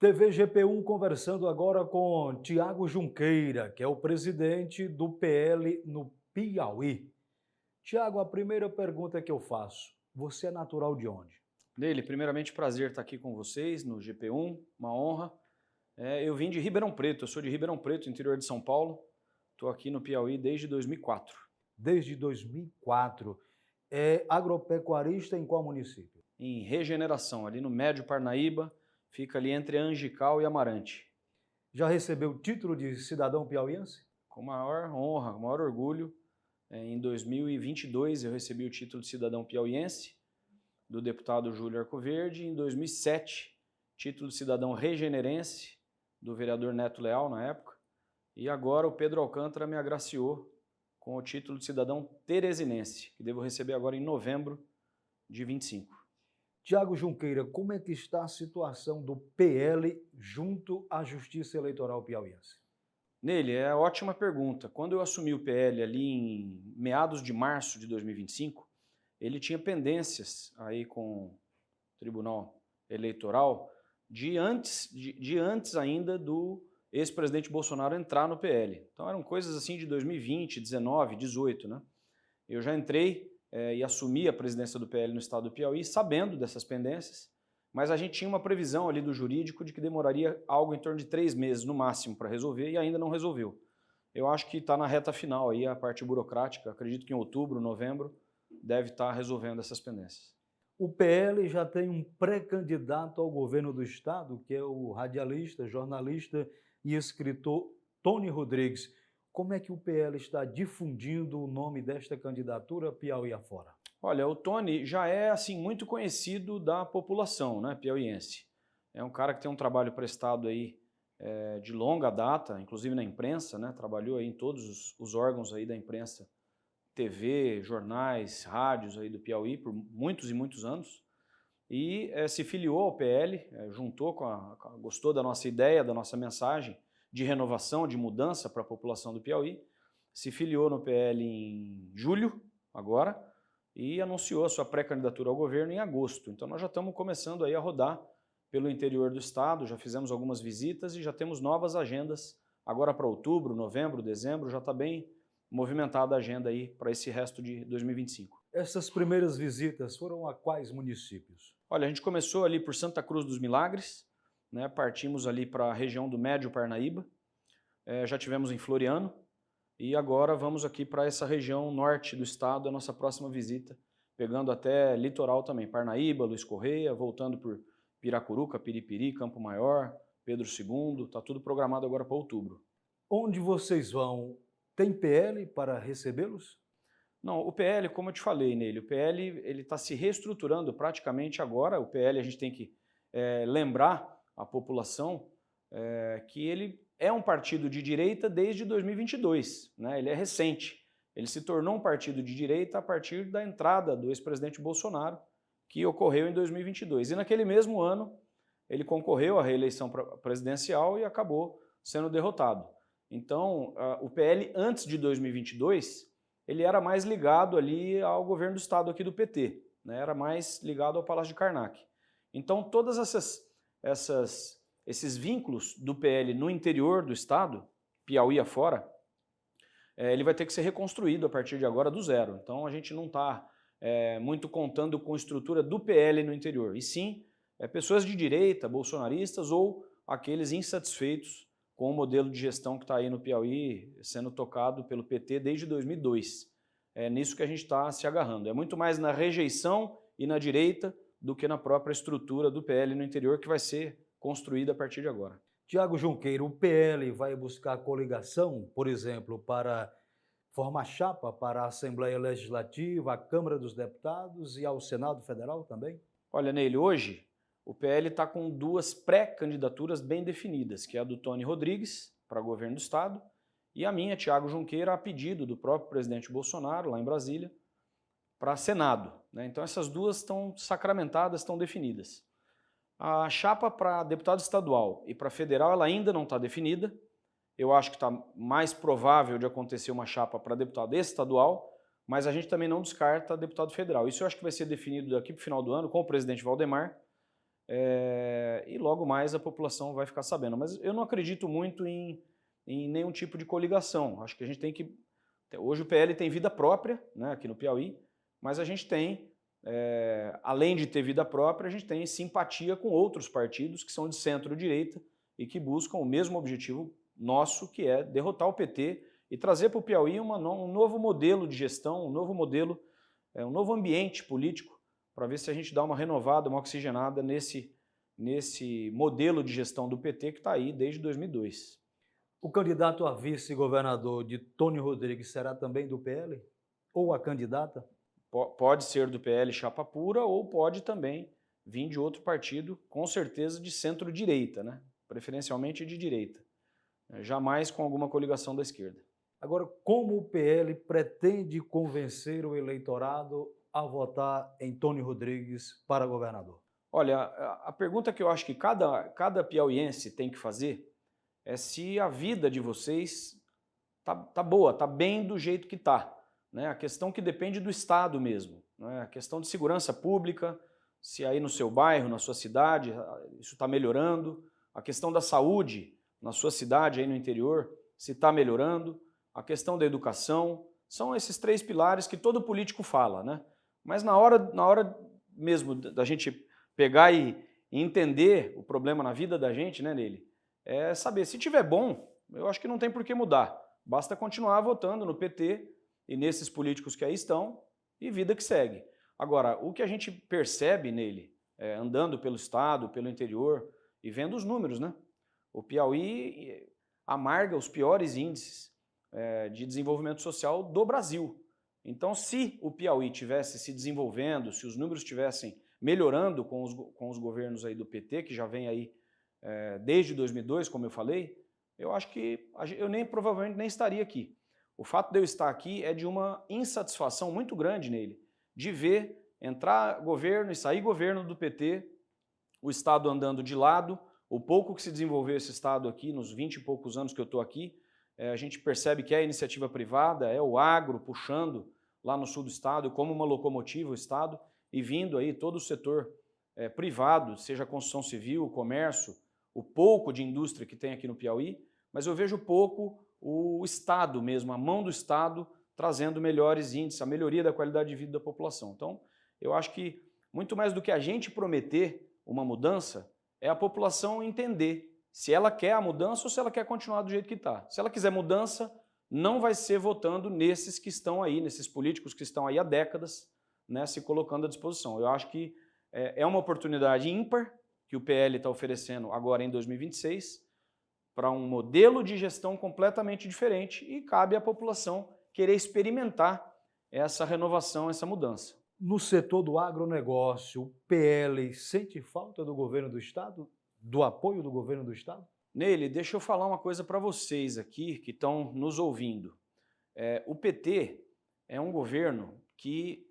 TV GP1 conversando agora com Tiago Junqueira, que é o presidente do PL no Piauí. Tiago, a primeira pergunta que eu faço, você é natural de onde? Nele, primeiramente, prazer estar aqui com vocês no GP1, uma honra. Eu vim de Ribeirão Preto, eu sou de Ribeirão Preto, interior de São Paulo. Estou aqui no Piauí desde 2004. Desde 2004. É agropecuarista em qual município? Em Regeneração, ali no Médio Parnaíba, fica ali entre Angical e Amarante. Já recebeu o título de cidadão piauiense? Com maior honra, com maior orgulho. Em 2022 eu recebi o título de cidadão piauiense do deputado Júlio Arcoverde. Em 2007, título de cidadão regenerense do vereador Neto Leal na época. E agora o Pedro Alcântara me agraciou com o título de cidadão teresinense, que devo receber agora em novembro de 25. Tiago Junqueira, como é que está a situação do PL junto à Justiça Eleitoral piauiense? Nele, é ótima pergunta. Quando eu assumi o PL ali em meados de março de 2025, ele tinha pendências aí com o Tribunal Eleitoral de antes ainda do ex-presidente Bolsonaro entrar no PL. Então eram coisas assim de 2020, 19, 18, né? Eu já entrei e assumi a presidência do PL no estado do Piauí sabendo dessas pendências, mas a gente tinha uma previsão ali do jurídico de que demoraria algo em torno de 3 meses no máximo para resolver e ainda não resolveu. Eu acho que está na reta final aí a parte burocrática, acredito que em outubro, novembro, deve estar resolvendo essas pendências. O PL já tem um pré-candidato ao governo do estado, que é o radialista, jornalista e escritor Tony Rodrigues. Como é que o PL está difundindo o nome desta candidatura Piauí afora? Olha, o Tony já é assim muito conhecido da população, né, piauiense. É um cara que tem um trabalho prestado aí de longa data, inclusive na imprensa, né, trabalhou aí em todos os órgãos aí da imprensa, TV, jornais, rádios aí do Piauí por muitos e muitos anos. E se filiou ao PL, juntou gostou da nossa ideia, da nossa mensagem de renovação, de mudança para a população do Piauí, se filiou no PL em julho, agora, e anunciou a sua pré-candidatura ao governo em agosto. Então nós já estamos começando aí a rodar pelo interior do estado, já fizemos algumas visitas e já temos novas agendas agora para outubro, novembro, dezembro, já está bem movimentada a agenda aí para esse resto de 2025. Essas primeiras visitas foram a quais municípios? Olha, a gente começou ali por Santa Cruz dos Milagres, né, partimos ali para a região do Médio Parnaíba, já tivemos em Floriano e agora vamos aqui para essa região norte do estado, a nossa próxima visita, pegando até litoral também, Parnaíba, Luiz Correia, voltando por Piracuruca, Piripiri, Campo Maior, Pedro II, está tudo programado agora para outubro. Onde vocês vão? Tem PL para recebê-los? Não, o PL, como eu te falei nele, o PL ele está se reestruturando praticamente agora. O PL a gente tem que lembrar a população que ele é um partido de direita desde 2022, né? Ele é recente. Ele se tornou um partido de direita a partir da entrada do ex-presidente Bolsonaro, que ocorreu em 2022. E naquele mesmo ano ele concorreu à reeleição presidencial e acabou sendo derrotado. Então, o PL antes de 2022 ele era mais ligado ali ao governo do estado aqui do PT, né? Era mais ligado ao Palácio de Karnak. Então, todas esses vínculos do PL no interior do estado, Piauí afora, ele vai ter que ser reconstruído a partir de agora do zero. Então, a gente não está muito contando com a estrutura do PL no interior, e sim pessoas de direita, bolsonaristas ou aqueles insatisfeitos com o modelo de gestão que está aí no Piauí sendo tocado pelo PT desde 2002. É nisso que a gente está se agarrando. É muito mais na rejeição e na direita do que na própria estrutura do PL no interior que vai ser construída a partir de agora. Tiago Junqueira, o PL vai buscar coligação, por exemplo, para formar chapa para a Assembleia Legislativa, a Câmara dos Deputados e ao Senado Federal também? Olha, Neile, hoje o PL está com 2 pré-candidaturas bem definidas, que é a do Tony Rodrigues, para governo do estado, e a minha, Tiago Junqueira, a pedido do próprio presidente Bolsonaro, lá em Brasília, para Senado, né? Então essas duas estão sacramentadas, estão definidas. A chapa para deputado estadual e para federal ela ainda não está definida. Eu acho que está mais provável de acontecer uma chapa para deputado estadual, mas a gente também não descarta deputado federal. Isso eu acho que vai ser definido daqui para o final do ano com o presidente Valdemar, e logo mais a população vai ficar sabendo. Mas eu não acredito muito em nenhum tipo de coligação. Acho que a gente tem que... Hoje o PL tem vida própria, né, aqui no Piauí, mas a gente tem, além de ter vida própria, a gente tem simpatia com outros partidos que são de centro-direita e que buscam o mesmo objetivo nosso, que é derrotar o PT e trazer para o Piauí um novo modelo de gestão, um novo modelo, um novo ambiente político, para ver se a gente dá uma renovada, uma oxigenada nesse modelo de gestão do PT que está aí desde 2002. O candidato a vice-governador de Tony Rodrigues será também do PL? Ou a candidata? Pode ser do PL chapa pura ou pode também vir de outro partido, com certeza de centro-direita, né? Preferencialmente de direita. Jamais com alguma coligação da esquerda. Agora, como o PL pretende convencer o eleitorado a votar em Tony Rodrigues para governador? Olha, a pergunta que eu acho que cada piauiense tem que fazer é se a vida de vocês tá boa, tá bem do jeito que tá, né? A questão que depende do Estado mesmo, né? A questão de segurança pública, se aí no seu bairro, na sua cidade, isso está melhorando. A questão da saúde na sua cidade, aí no interior, se está melhorando. A questão da educação, são esses 3 pilares que todo político fala, né? Mas na hora mesmo da gente pegar e entender o problema na vida da gente, né, nele, é saber, se tiver bom, eu acho que não tem por que mudar. Basta continuar votando no PT e nesses políticos que aí estão e vida que segue. Agora, o que a gente percebe nele, andando pelo estado, pelo interior e vendo os números, né? O Piauí amarga os piores índices de desenvolvimento social do Brasil. Então, se o Piauí tivesse se desenvolvendo, se os números estivessem melhorando com os governos aí do PT, que já vem aí desde 2002, como eu falei, eu acho que eu provavelmente nem estaria aqui. O fato de eu estar aqui é de uma insatisfação muito grande nele, de ver entrar governo e sair governo do PT, o Estado andando de lado, o pouco que se desenvolveu esse Estado aqui, nos 20 e poucos anos que eu estou aqui, a gente percebe que é a iniciativa privada, é o agro puxando lá no sul do Estado, como uma locomotiva o Estado, e vindo aí todo o setor privado, seja a construção civil, o comércio, o pouco de indústria que tem aqui no Piauí, mas eu vejo pouco o Estado mesmo, a mão do Estado, trazendo melhores índices, a melhoria da qualidade de vida da população. Então, eu acho que muito mais do que a gente prometer uma mudança, é a população entender se ela quer a mudança ou se ela quer continuar do jeito que está. Se ela quiser mudança, não vai ser votando nesses que estão aí, nesses políticos que estão aí há décadas, né, se colocando à disposição. Eu acho que é uma oportunidade ímpar que o PL está oferecendo agora em 2026 para um modelo de gestão completamente diferente e cabe à população querer experimentar essa renovação, essa mudança. No setor do agronegócio, o PL sente falta do governo do Estado? Do apoio do governo do Estado? Nele, deixa eu falar uma coisa para vocês aqui que estão nos ouvindo. O PT é um governo que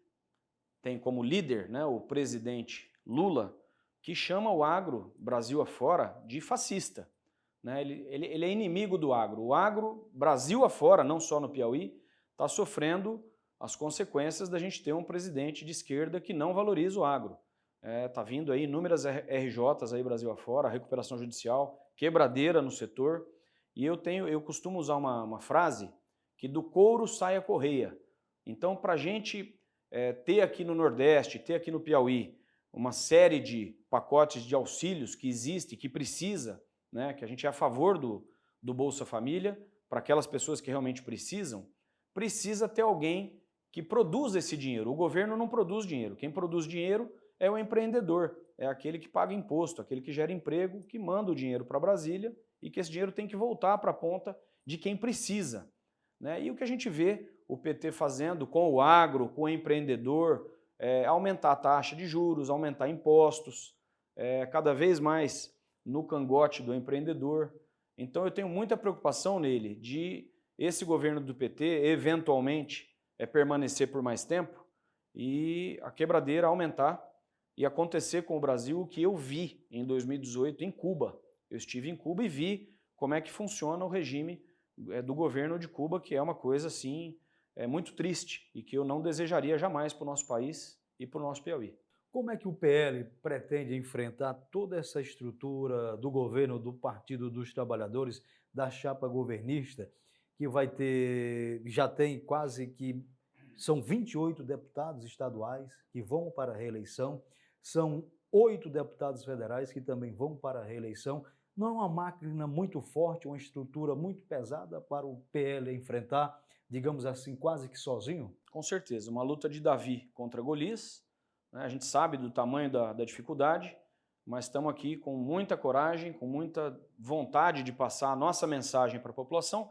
tem como líder, né, o presidente Lula, que chama o agro, Brasil afora, de fascista. Né? Ele é inimigo do agro. O agro, Brasil afora, não só no Piauí, está sofrendo as consequências da gente ter um presidente de esquerda que não valoriza o agro. Está vindo aí inúmeras RJs aí Brasil afora, recuperação judicial, quebradeira no setor. E eu costumo usar uma frase que do couro sai a correia. Então, para a gente ter aqui no Nordeste, ter aqui no Piauí, uma série de pacotes de auxílios que existe, que precisa, né, que a gente é a favor do Bolsa Família, para aquelas pessoas que realmente precisam, precisa ter alguém que produza esse dinheiro. O governo não produz dinheiro. Quem produz dinheiro é o empreendedor, é aquele que paga imposto, aquele que gera emprego, que manda o dinheiro para Brasília e que esse dinheiro tem que voltar para a ponta de quem precisa. Né? E o que a gente vê o PT fazendo com o agro, com o empreendedor, aumentar a taxa de juros, aumentar impostos, cada vez mais no cangote do empreendedor. Então eu tenho muita preocupação nele de esse governo do PT eventualmente permanecer por mais tempo e a quebradeira aumentar e acontecer com o Brasil o que eu vi em 2018 em Cuba. Eu estive em Cuba e vi como é que funciona o regime do governo de Cuba, que é uma coisa assim muito triste e que eu não desejaria jamais para o nosso país e para o nosso Piauí. Como é que o PL pretende enfrentar toda essa estrutura do governo, do Partido dos Trabalhadores, da chapa governista, que vai ter, já tem quase que, são 28 deputados estaduais que vão para a reeleição, são 8 deputados federais que também vão para a reeleição. Não é uma máquina muito forte, uma estrutura muito pesada para o PL enfrentar, digamos assim, quase que sozinho? Com certeza, uma luta de Davi contra Golias, né? A gente sabe do tamanho da dificuldade, mas estamos aqui com muita coragem, com muita vontade de passar a nossa mensagem para a população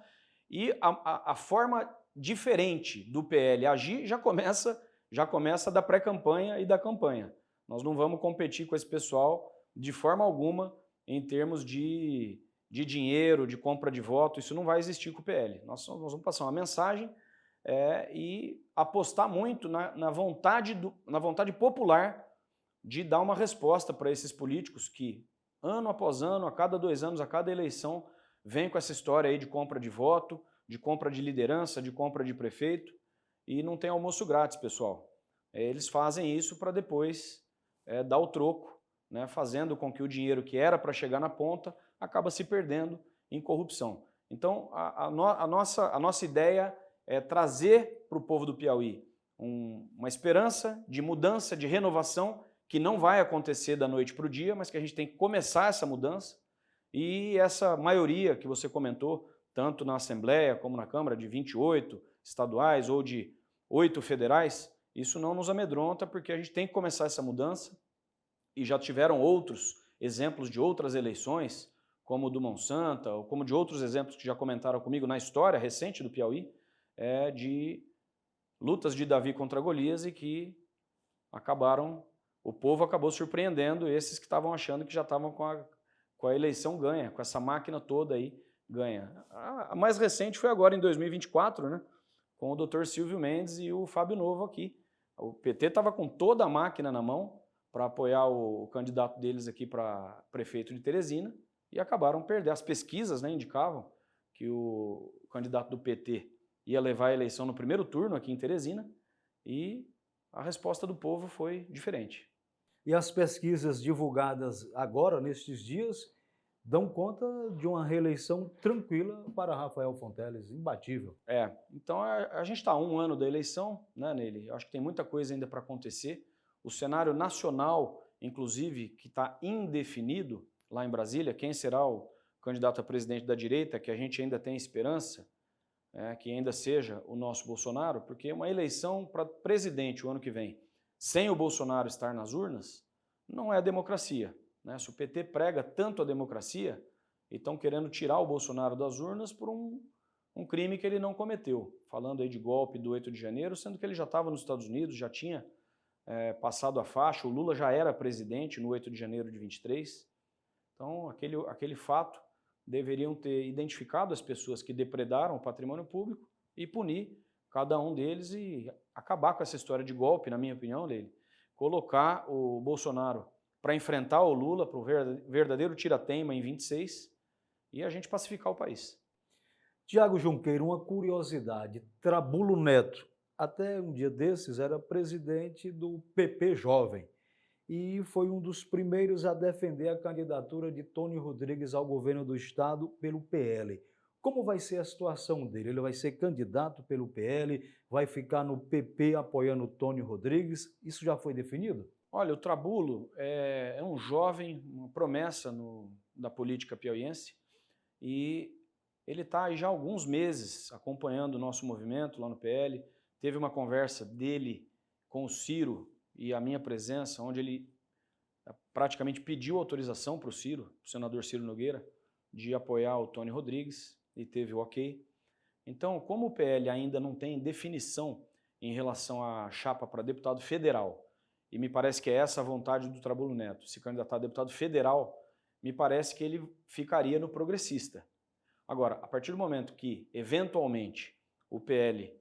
e a forma diferente do PL agir já começa da pré-campanha e da campanha. Nós não vamos competir com esse pessoal de forma alguma em termos de dinheiro, de compra de voto, isso não vai existir com o PL. Nós vamos passar uma mensagem e apostar muito na vontade popular de dar uma resposta para esses políticos que, ano após ano, a cada 2 anos, a cada eleição, vem com essa história aí de compra de voto, de compra de liderança, de compra de prefeito, e não tem almoço grátis, pessoal. Eles fazem isso para depois dar o troco, né, fazendo com que o dinheiro que era para chegar na ponta acaba se perdendo em corrupção. Então, a nossa ideia é trazer para o povo do Piauí uma esperança de mudança, de renovação, que não vai acontecer da noite para o dia, mas que a gente tem que começar essa mudança, e essa maioria que você comentou, tanto na Assembleia como na Câmara, de 28 estaduais ou de 8 federais, isso não nos amedronta, porque a gente tem que começar essa mudança, e já tiveram outros exemplos de outras eleições, como o do Monsanto, ou como de outros exemplos que já comentaram comigo na história recente do Piauí, de lutas de Davi contra Golias e que o povo acabou surpreendendo esses que estavam achando que já estavam com a eleição ganha, com essa máquina toda aí ganha. A mais recente foi agora em 2024, né, com o Dr. Silvio Mendes e o Fábio Novo aqui. O PT estava com toda a máquina na mão para apoiar o candidato deles aqui para prefeito de Teresina e acabaram perdendo. As pesquisas, né, indicavam que o candidato do PT ia levar a eleição no primeiro turno aqui em Teresina e a resposta do povo foi diferente. E as pesquisas divulgadas agora, nestes dias, dão conta de uma reeleição tranquila para Rafael Fonteles, imbatível. Então a gente está a 1 ano da eleição, né, Nele? Acho que tem muita coisa ainda para acontecer. O cenário nacional, inclusive, que está indefinido lá em Brasília, quem será o candidato a presidente da direita, que a gente ainda tem esperança, que ainda seja o nosso Bolsonaro, porque uma eleição para presidente o ano que vem, sem o Bolsonaro estar nas urnas, não é democracia, né? Se o PT prega tanto a democracia, e estão querendo tirar o Bolsonaro das urnas por um crime que ele não cometeu, falando aí de golpe do 8 de janeiro, sendo que ele já estava nos Estados Unidos, já tinha passado a faixa, o Lula já era presidente no 8 de janeiro de 23, então aquele fato deveriam ter identificado as pessoas que depredaram o patrimônio público e punir cada um deles e acabar com essa história de golpe, na minha opinião, Leile. Colocar o Bolsonaro para enfrentar o Lula, para o verdadeiro tira-teima em 26 e a gente pacificar o país. Tiago Junqueira, uma curiosidade, Trabulo Neto, até um dia desses era presidente do PP Jovem e foi um dos primeiros a defender a candidatura de Tony Rodrigues ao governo do estado pelo PL. Como vai ser a situação dele? Ele vai ser candidato pelo PL, vai ficar no PP apoiando Tony Rodrigues? Isso já foi definido? Olha, o Trabulo é um jovem, uma promessa da política piauiense, e ele está já há alguns meses acompanhando o nosso movimento lá no PL. Teve uma conversa dele com o Ciro e a minha presença, onde ele praticamente pediu autorização para o senador Ciro Nogueira, de apoiar o Tony Rodrigues, e teve o ok. Então, como o PL ainda não tem definição em relação à chapa para deputado federal, e me parece que é essa a vontade do Trabulo Neto, se candidatar a deputado federal, me parece que ele ficaria no progressista. Agora, a partir do momento que, eventualmente, o PL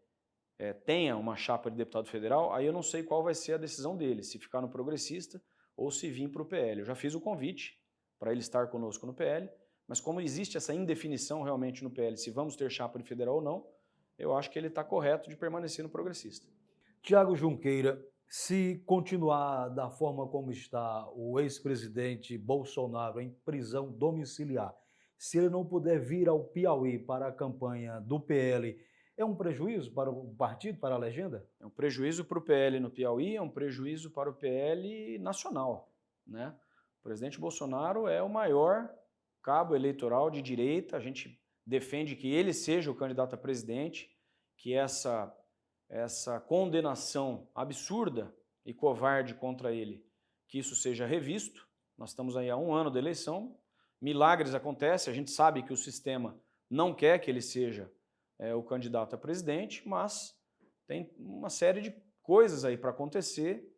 tenha uma chapa de deputado federal, aí eu não sei qual vai ser a decisão dele, se ficar no progressista ou se vir para o PL. Eu já fiz o convite para ele estar conosco no PL, mas como existe essa indefinição realmente no PL, se vamos ter chapa de federal ou não, eu acho que ele está correto de permanecer no progressista. Tiago Junqueira, Se continuar da forma como está o ex-presidente Bolsonaro em prisão domiciliar, se ele não puder vir ao Piauí para a campanha do PL, é um prejuízo para o partido, para a legenda? É um prejuízo para o PL no Piauí, é um prejuízo para o PL nacional, né? O presidente Bolsonaro é o maior cabo eleitoral de direita, a gente defende que ele seja o candidato a presidente, que essa condenação absurda e covarde contra ele, que isso seja revisto. Nós estamos aí há um ano da eleição, milagres acontecem, a gente sabe que o sistema não quer que ele seja o candidato a presidente, mas tem uma série de coisas aí para acontecer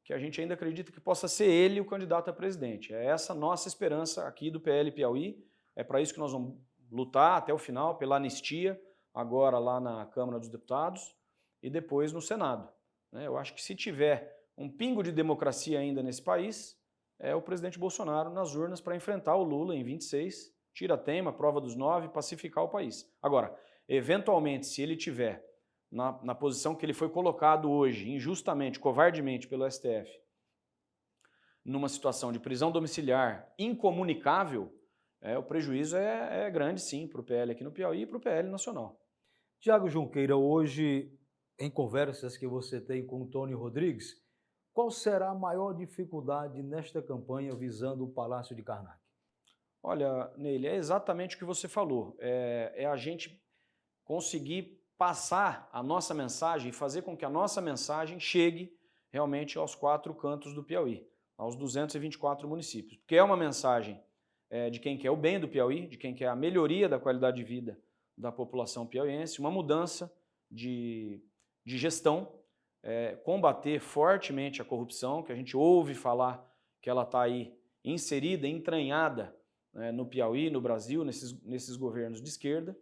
que a gente ainda acredita que possa ser ele o candidato a presidente. É essa nossa esperança aqui do PL Piauí, é para isso que nós vamos lutar até o final, pela anistia, agora lá na Câmara dos Deputados e depois no Senado. Eu acho que se tiver um pingo de democracia ainda nesse país, é o presidente Bolsonaro nas urnas para enfrentar o Lula em 26, tira a tema, prova dos 9, pacificar o país. Agora, eventualmente, se ele tiver na posição que ele foi colocado hoje, injustamente, covardemente pelo STF, numa situação de prisão domiciliar incomunicável, o prejuízo é grande sim para o PL aqui no Piauí e para o PL nacional. Tiago Junqueira, hoje, em conversas que você tem com o Tony Rodrigues, qual será a maior dificuldade nesta campanha visando o Palácio de Karnak? Olha, Neile, é exatamente o que você falou. É a gente conseguir passar a nossa mensagem e fazer com que a nossa mensagem chegue realmente aos 4 cantos do Piauí, aos 224 municípios. Porque é uma mensagem de quem quer o bem do Piauí, de quem quer a melhoria da qualidade de vida da população piauiense, uma mudança de gestão, combater fortemente a corrupção, que a gente ouve falar que ela está aí inserida, entranhada no Piauí, no Brasil, nesses governos de esquerda.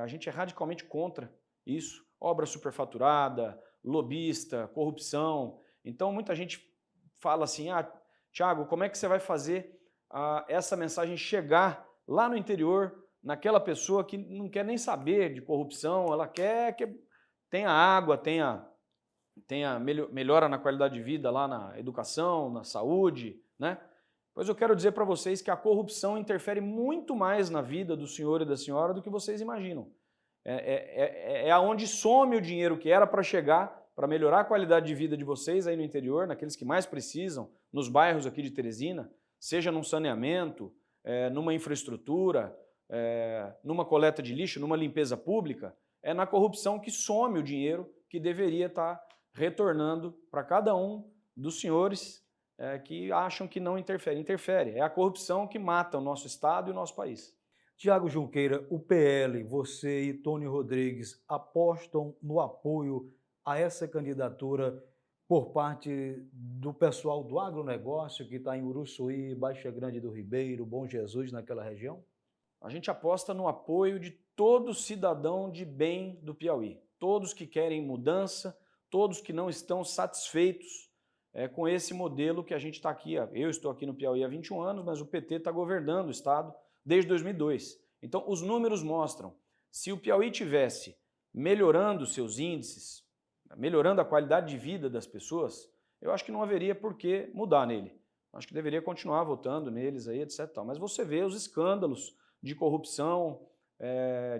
A gente é radicalmente contra isso. Obra superfaturada, lobista, corrupção. Então, muita gente fala assim, Tiago, como é que você vai fazer essa mensagem chegar lá no interior, naquela pessoa que não quer nem saber de corrupção, ela quer que tenha água, tenha melhora na qualidade de vida lá na educação, na saúde, né? Pois eu quero dizer para vocês que a corrupção interfere muito mais na vida do senhor e da senhora do que vocês imaginam. É aonde some o dinheiro que era para chegar, para melhorar a qualidade de vida de vocês aí no interior, naqueles que mais precisam, nos bairros aqui de Teresina, seja num saneamento, numa infraestrutura, numa coleta de lixo, numa limpeza pública, é na corrupção que some o dinheiro que deveria estar retornando para cada um dos senhores que acham que não interfere. Interfere. É a corrupção que mata o nosso Estado e o nosso país. Tiago Junqueira, o PL, você e Tony Rodrigues apostam no apoio a essa candidatura por parte do pessoal do agronegócio que está em Uruçuí, Baixa Grande do Ribeiro, Bom Jesus, naquela região? A gente aposta no apoio de todo cidadão de bem do Piauí. Todos que querem mudança, todos que não estão satisfeitos com esse modelo que a gente está aqui. Eu estou aqui no Piauí há 21 anos, mas o PT está governando o Estado desde 2002. Então, os números mostram, se o Piauí tivesse melhorando seus índices, melhorando a qualidade de vida das pessoas, eu acho que não haveria por que mudar nele. Acho que deveria continuar votando neles aí, etc. Mas você vê os escândalos de corrupção,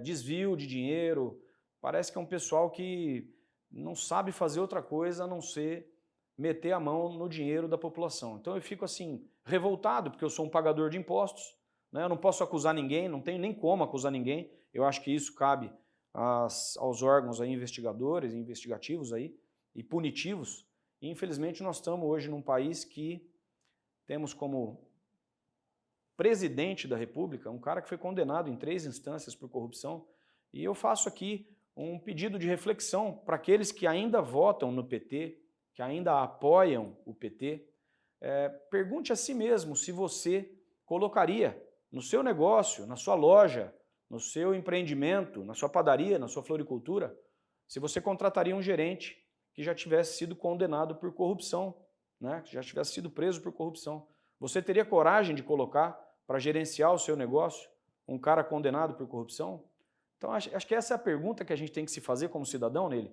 desvio de dinheiro, parece que é um pessoal que não sabe fazer outra coisa a não ser meter a mão no dinheiro da população. Então eu fico assim, revoltado, porque eu sou um pagador de impostos, né? Eu não posso acusar ninguém, não tenho nem como acusar ninguém, eu acho que isso cabe aos órgãos aí, investigadores, investigativos aí, e punitivos, e infelizmente nós estamos hoje num país que temos como presidente da República um cara que foi condenado em 3 instâncias por corrupção, e eu faço aqui um pedido de reflexão para aqueles que ainda votam no PT, que ainda apoiam o PT, pergunte a si mesmo se você colocaria no seu negócio, na sua loja, no seu empreendimento, na sua padaria, na sua floricultura, se você contrataria um gerente que já tivesse sido condenado por corrupção, né, que já tivesse sido preso por corrupção. Você teria coragem de colocar para gerenciar o seu negócio um cara condenado por corrupção? Então, acho que essa é a pergunta que a gente tem que se fazer como cidadão nele.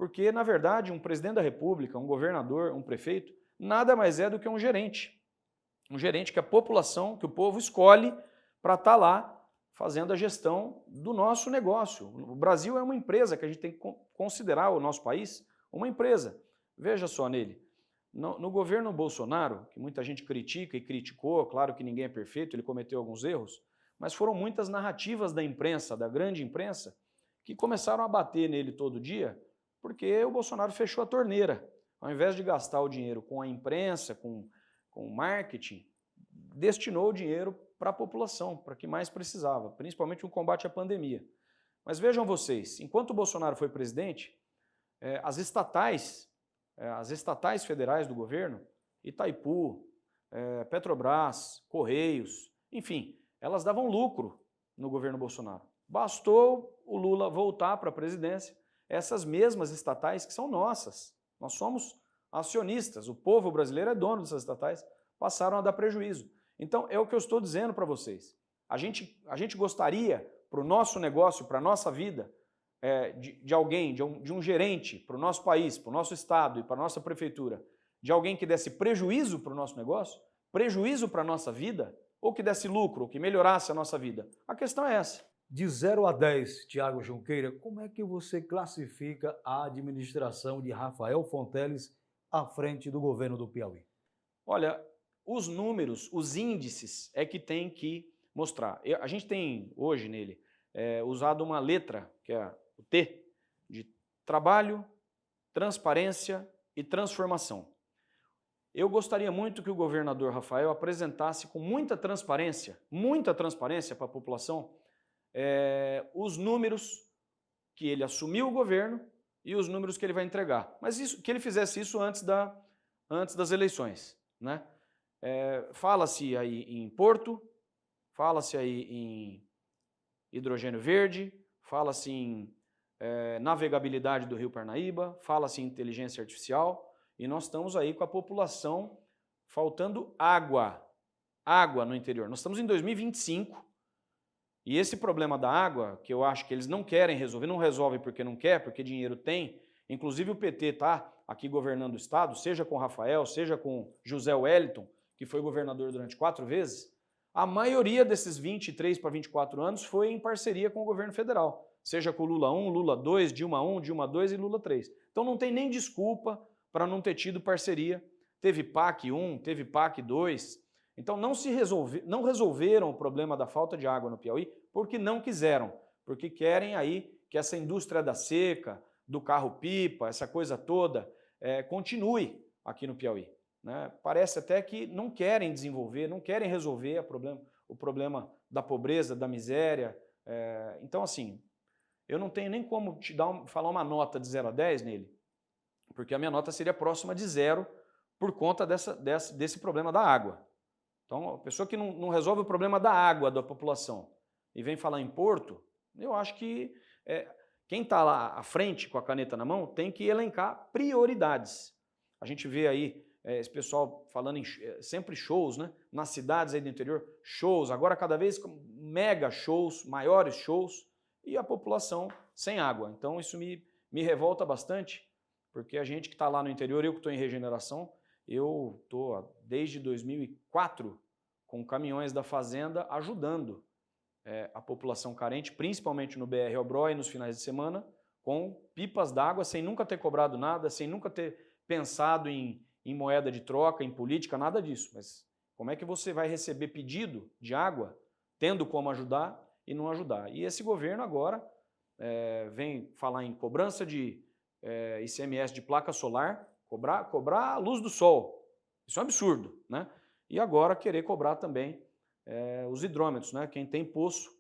Porque, na verdade, um presidente da República, um governador, um prefeito, nada mais é do que um gerente. Um gerente que a população, que o povo escolhe para estar lá fazendo a gestão do nosso negócio. O Brasil é uma empresa que a gente tem que considerar, o nosso país, uma empresa. Veja só nele. No governo Bolsonaro, que muita gente critica e criticou, claro que ninguém é perfeito, ele cometeu alguns erros, mas foram muitas narrativas da imprensa, da grande imprensa, que começaram a bater nele todo dia, porque o Bolsonaro fechou a torneira. Ao invés de gastar o dinheiro com a imprensa, com o marketing, destinou o dinheiro para a população, para que mais precisava, principalmente no combate à pandemia. Mas vejam vocês, enquanto o Bolsonaro foi presidente, as estatais federais do governo, Itaipu, Petrobras, Correios, enfim, elas davam lucro no governo Bolsonaro. Bastou o Lula voltar para a presidência, essas mesmas estatais que são nossas, nós somos acionistas, o povo brasileiro é dono dessas estatais, passaram a dar prejuízo. Então, é o que eu estou dizendo para vocês. A gente gostaria, para o nosso negócio, para a nossa vida, de alguém, de um gerente para o nosso país, para o nosso estado e para a nossa prefeitura, de alguém que desse prejuízo para o nosso negócio, prejuízo para a nossa vida, ou que desse lucro, ou que melhorasse a nossa vida. A questão é essa. De 0 a 10, Tiago Junqueira, como é que você classifica a administração de Rafael Fonteles à frente do governo do Piauí? Olha, os números, os índices é que tem que mostrar. A gente tem hoje nele usado uma letra, que é o T, de trabalho, transparência e transformação. Eu gostaria muito que o governador Rafael apresentasse com muita transparência para a população, os números que ele assumiu o governo e os números que ele vai entregar. Mas que ele fizesse isso antes das eleições, né? Fala-se aí em porto, fala-se aí em hidrogênio verde, fala-se em navegabilidade do Rio Parnaíba, fala-se em inteligência artificial, e nós estamos aí com a população faltando água no interior. Nós estamos em 2025, e esse problema da água, que eu acho que eles não querem resolver, não resolvem porque não quer, porque dinheiro tem, inclusive o PT está aqui governando o estado, seja com Rafael, seja com José Wellington, que foi governador durante 4 vezes, a maioria desses 23 para 24 anos foi em parceria com o governo federal, seja com Lula 1, Lula 2, Dilma 1, Dilma 2 e Lula 3. Então não tem nem desculpa para não ter tido parceria. Teve PAC 1, teve PAC 2. Então não resolveram o problema da falta de água no Piauí porque não quiseram, porque querem aí que essa indústria da seca, do carro-pipa, essa coisa toda, continue aqui no Piauí. Né? Parece até que não querem desenvolver, não querem resolver o problema da pobreza, da miséria. Então, assim, eu não tenho nem como falar uma nota de 0 a 10 nele, porque a minha nota seria próxima de 0 por conta desse problema da água. Então, a pessoa que não resolve o problema da água da população e vem falar em porto, eu acho que quem está lá à frente com a caneta na mão tem que elencar prioridades. A gente vê aí esse pessoal falando em sempre shows, né? Nas cidades aí do interior, shows, agora cada vez mega shows, maiores shows, e a população sem água. Então isso me revolta bastante, porque a gente que está lá no interior, eu que estou em regeneração, eu estou desde 2004 com caminhões da fazenda ajudando a população carente, principalmente no BR Obró e nos finais de semana, com pipas d'água, sem nunca ter cobrado nada, sem nunca ter pensado em moeda de troca, em política, nada disso. Mas como é que você vai receber pedido de água, tendo como ajudar e não ajudar? E esse governo agora vem falar em cobrança de ICMS de placa solar, cobrar a luz do sol. Isso é um absurdo, né? E agora querer cobrar também os hidrômetros, né? Quem tem poço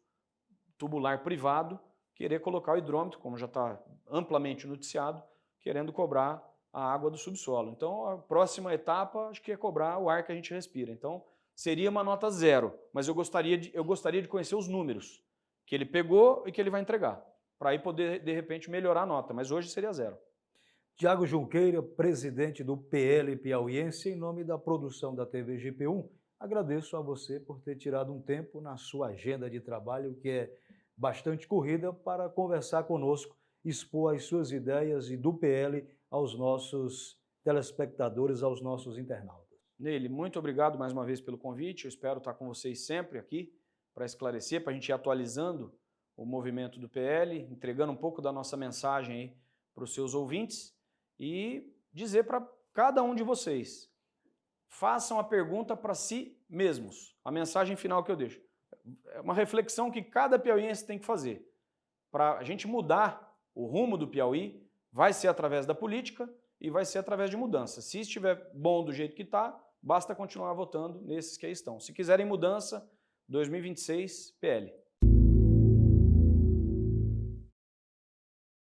tubular privado, querer colocar o hidrômetro, como já está amplamente noticiado, querendo cobrar a água do subsolo. Então, a próxima etapa, acho que é cobrar o ar que a gente respira. Então, seria uma nota 0, mas eu gostaria de conhecer os números que ele pegou e que ele vai entregar, para aí poder, de repente, melhorar a nota, mas hoje seria 0. Tiago Junqueira, presidente do PL Piauiense, em nome da produção da TV GP1, agradeço a você por ter tirado um tempo na sua agenda de trabalho, que é bastante corrida, para conversar conosco expor as suas ideias e do PL aos nossos telespectadores, aos nossos internautas. Neile, muito obrigado mais uma vez pelo convite. Eu espero estar com vocês sempre aqui para esclarecer, para a gente ir atualizando o movimento do PL, entregando um pouco da nossa mensagem aí para os seus ouvintes e dizer para cada um de vocês, façam a pergunta para si mesmos. A mensagem final que eu deixo. É uma reflexão que cada piauiense tem que fazer. Para a gente mudar o rumo do Piauí, vai ser através da política e vai ser através de mudança. Se estiver bom do jeito que está, basta continuar votando nesses que aí estão. Se quiserem mudança, 2026, PL.